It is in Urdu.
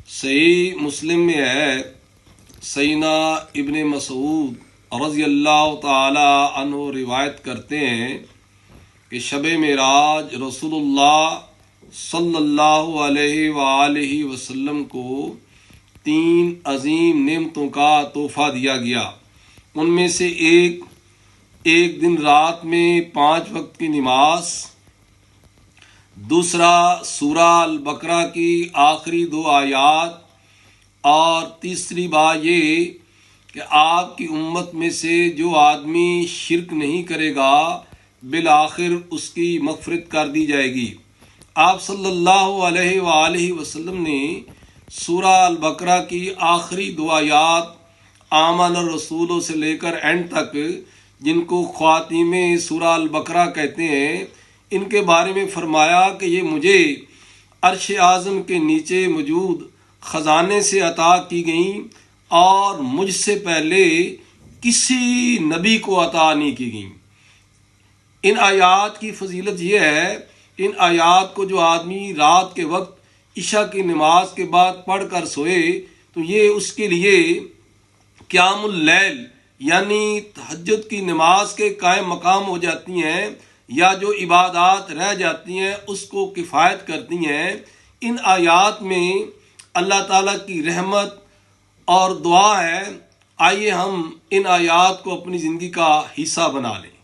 صحیح مسلم میں ہے، سیدنا ابن مسعود رضی اللہ تعالی عنہ روایت کرتے ہیں کہ شب معراج رسول اللہ صلی اللہ علیہ وآلہ وسلم کو 3 عظیم نعمتوں کا تحفہ دیا گیا۔ ان میں سے ایک دن رات میں 5 وقت کی نماز، دوسرا سورہ البقرہ کی آخری 2 آیات، اور تیسری بات یہ کہ آپ کی امت میں سے جو آدمی شرک نہیں کرے گا بالآخر اس کی مغفرت کر دی جائے گی۔ آپ صلی اللہ علیہ وآلہ وسلم نے سورہ البقرہ کی آخری 2 آیات آمن الرسول سے لے کر اینڈ تک، جن کو خواتیم سورہ البقرہ کہتے ہیں، ان کے بارے میں فرمایا کہ یہ مجھے عرش اعظم کے نیچے موجود خزانے سے عطا کی گئیں اور مجھ سے پہلے کسی نبی کو عطا نہیں کی گئیں۔ ان آیات کی فضیلت یہ ہے کہ ان آیات کو جو آدمی رات کے وقت عشاء کی نماز کے بعد پڑھ کر سوئے تو یہ اس کے لیے قیام اللیل یعنی تہجد کی نماز کے قائم مقام ہو جاتی ہیں، یا جو عبادات رہ جاتی ہیں اس کو کفایت کرتی ہیں۔ ان آیات میں اللہ تعالیٰ کی رحمت اور دعا ہے۔ آئیے ہم ان آیات کو اپنی زندگی کا حصہ بنا لیں۔